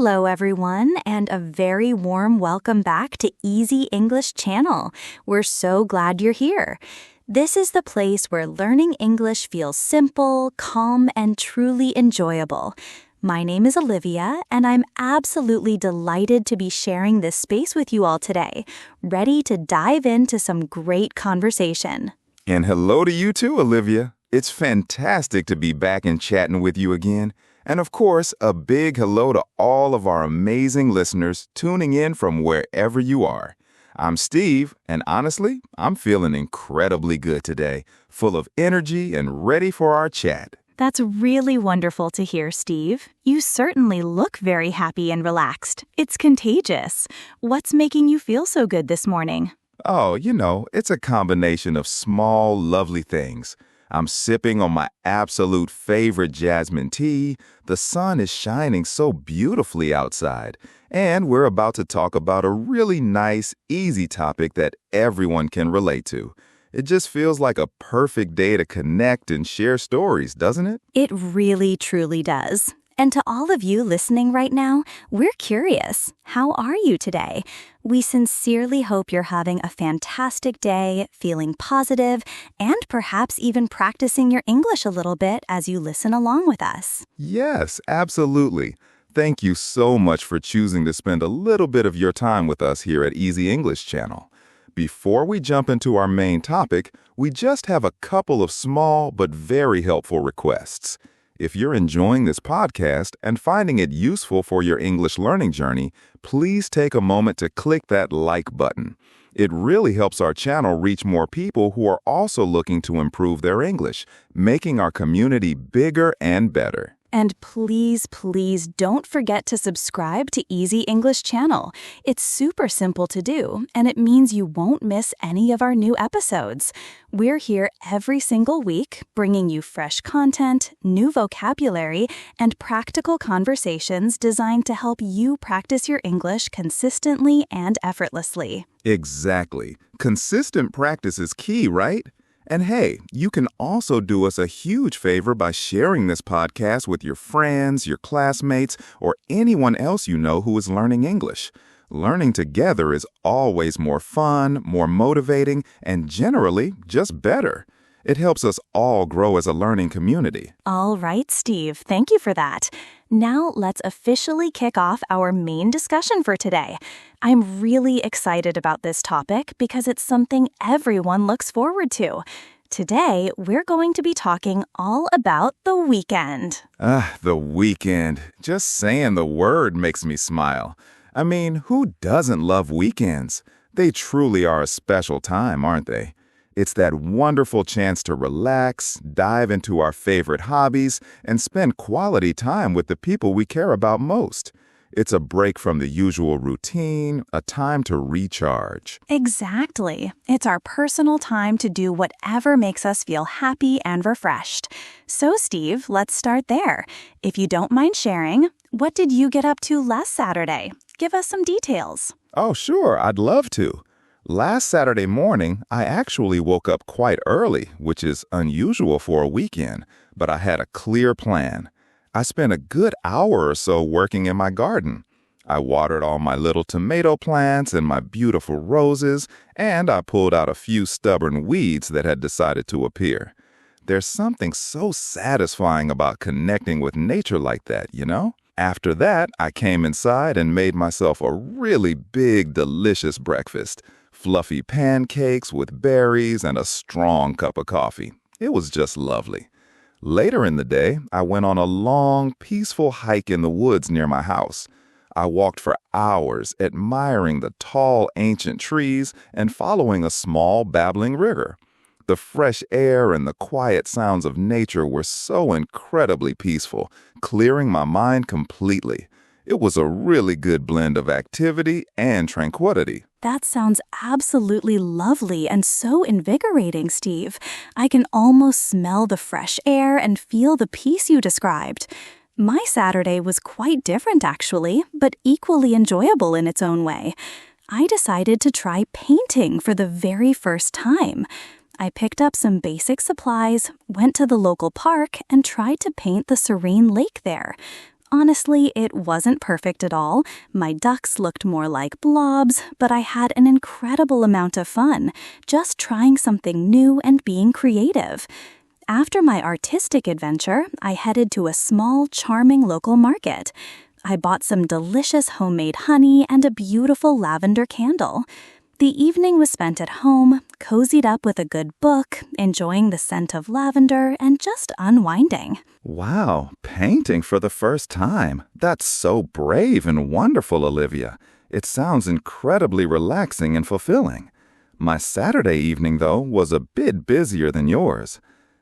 Hello, everyone, and a very warm welcome back to Easy English Channel. We're so glad you're here. This is the place where learning English feels simple, calm, and truly enjoyable. My name is Olivia, and I'm absolutely delighted to be sharing this space with you all today, ready to dive into some great conversation. And hello to you too, Olivia. It's fantastic to be back and chatting with you again. And of course, a big hello to all of our amazing listeners tuning in from wherever you are. I'm Steve, and honestly, I'm feeling incredibly good today, full of energy and ready for our chat. That's really wonderful to hear, Steve. You certainly look very happy and relaxed. It's contagious. What's making you feel so good this morning? Oh, it's a combination of small, lovely things. I'm sipping on my absolute favorite jasmine tea. The sun is shining so beautifully outside. And we're about to talk about a really nice, easy topic that everyone can relate to. It just feels like a perfect day to connect and share stories, doesn't it? It really, truly does. And to all of you listening right now, we're curious. How are you today? We sincerely hope you're having a fantastic day, feeling positive, and perhaps even practicing your English a little bit as you listen along with us. Yes, absolutely. Thank you so much for choosing to spend a little bit of your time with us here at Easy English Channel. Before we jump into our main topic, we just have a couple of small but very helpful requests. If you're enjoying this podcast and finding it useful for your English learning journey, please take a moment to click that like button. It really helps our channel reach more people who are also looking to improve their English, making our community bigger and better. And please, please don't forget to subscribe to Easy English Channel. It's super simple to do, and it means you won't miss any of our new episodes. We're here every single week, bringing you fresh content, new vocabulary, and practical conversations designed to help you practice your English consistently and effortlessly. Exactly. Consistent practice is key, right? And hey, you can also do us a huge favor by sharing this podcast with your friends, your classmates, or anyone else you know who is learning English. Learning together is always more fun, more motivating, and generally just better. It helps us all grow as a learning community. All right, Steve. Thank you for that. Now let's officially kick off our main discussion for today. I'm really excited about this topic because it's something everyone looks forward to. Today, we're going to be talking all about the weekend. The weekend. Just saying the word makes me smile. I mean, who doesn't love weekends? They truly are a special time, aren't they? It's that wonderful chance to relax, dive into our favorite hobbies, and spend quality time with the people we care about most. It's a break from the usual routine, a time to recharge. Exactly. It's our personal time to do whatever makes us feel happy and refreshed. So, Steve, let's start there. If you don't mind sharing, what did you get up to last Saturday? Give us some details. Oh, sure, I'd love to. Last Saturday morning, I actually woke up quite early, which is unusual for a weekend, but I had a clear plan. I spent a good hour or so working in my garden. I watered all my little tomato plants and my beautiful roses, and I pulled out a few stubborn weeds that had decided to appear. There's something so satisfying about connecting with nature like that, you know? After that, I came inside and made myself a really big, delicious breakfast. Fluffy pancakes with berries and a strong cup of coffee. It was just lovely. Later in the day, I went on a long, peaceful hike in the woods near my house. I walked for hours, admiring the tall, ancient trees and following a small, babbling river. The fresh air and the quiet sounds of nature were so incredibly peaceful, clearing my mind completely. It was a really good blend of activity and tranquility. That sounds absolutely lovely and so invigorating, Steve. I can almost smell the fresh air and feel the peace you described. My Saturday was quite different, actually, but equally enjoyable in its own way. I decided to try painting for the very first time. I picked up some basic supplies, went to the local park, and tried to paint the serene lake there. Honestly, it wasn't perfect at all. My ducks looked more like blobs, but I had an incredible amount of fun, just trying something new and being creative. After my artistic adventure, I headed to a small, charming local market. I bought some delicious homemade honey and a beautiful lavender candle. The evening was spent at home, cozied up with a good book, enjoying the scent of lavender, and just unwinding. Wow, painting for the first time. That's so brave and wonderful, Olivia. It sounds incredibly relaxing and fulfilling. My Saturday evening, though, was a bit busier than yours.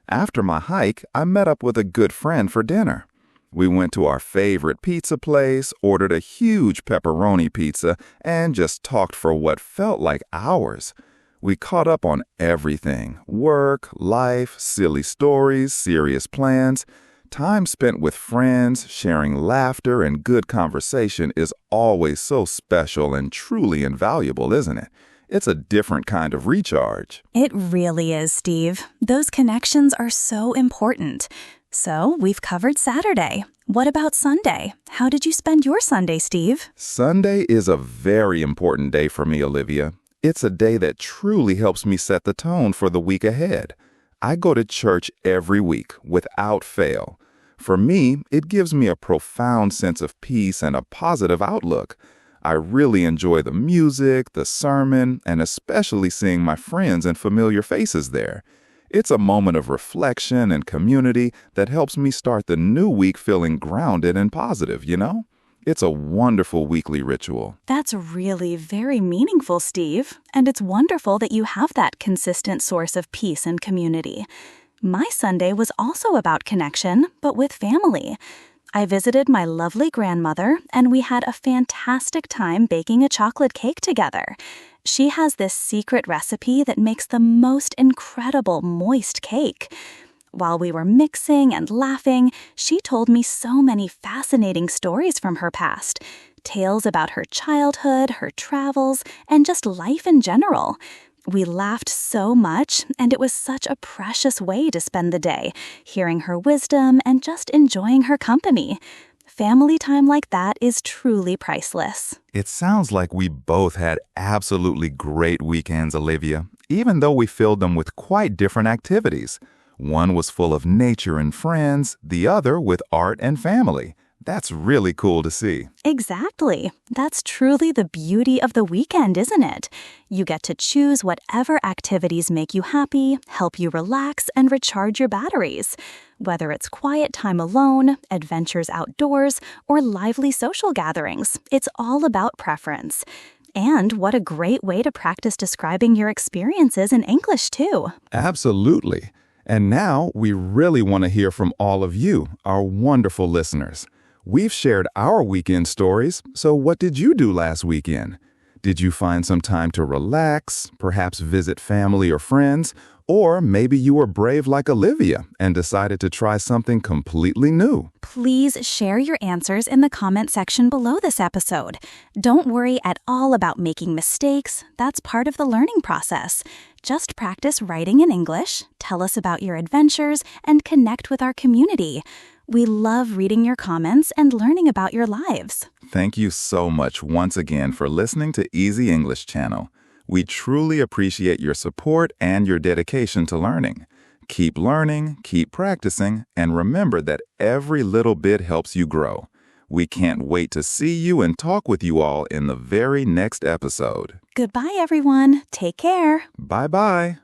After my hike, I met up with a good friend for dinner. We went to our favorite pizza place, ordered a huge pepperoni pizza, and just talked for what felt like hours. We caught up on everything: work, life, silly stories, serious plans. Time spent with friends, sharing laughter and good conversation is always so special and truly invaluable, isn't it? It's a different kind of recharge. It really is, Steve. Those connections are so important. So, we've covered Saturday. What about Sunday? How did you spend your Sunday, Steve? Sunday is a very important day for me, Olivia. It's a day that truly helps me set the tone for the week ahead. I go to church every week, without fail. For me, it gives me a profound sense of peace and a positive outlook. I really enjoy the music, the sermon, and especially seeing my friends and familiar faces there. It's a moment of reflection and community that helps me start the new week feeling grounded and positive, you know? It's a wonderful weekly ritual. That's really very meaningful, Steve. And it's wonderful that you have that consistent source of peace and community. My Sunday was also about connection, but with family. I visited my lovely grandmother, and we had a fantastic time baking a chocolate cake together. She has this secret recipe that makes the most incredible moist cake. While we were mixing and laughing, she told me so many fascinating stories from her past. Tales about her childhood, her travels, and just life in general. We laughed so much, and it was such a precious way to spend the day, hearing her wisdom and just enjoying her company. Family time like that is truly priceless. It sounds like we both had absolutely great weekends, Olivia, even though we filled them with quite different activities. One was full of nature and friends, the other with art and family. That's really cool to see. Exactly. That's truly the beauty of the weekend, isn't it? You get to choose whatever activities make you happy, help you relax, and recharge your batteries. Whether it's quiet time alone, adventures outdoors, or lively social gatherings, it's all about preference. And what a great way to practice describing your experiences in English, too. Absolutely. And now we really want to hear from all of you, our wonderful listeners. We've shared our weekend stories, so what did you do last weekend? Did you find some time to relax, perhaps visit family or friends? Or maybe you were brave like Olivia and decided to try something completely new. Please share your answers in the comment section below this episode. Don't worry at all about making mistakes. That's part of the learning process. Just practice writing in English, tell us about your adventures, and connect with our community. We love reading your comments and learning about your lives. Thank you so much once again for listening to Easy English Channel. We truly appreciate your support and your dedication to learning. Keep learning, keep practicing, and remember that every little bit helps you grow. We can't wait to see you and talk with you all in the very next episode. Goodbye, everyone. Take care. Bye-bye.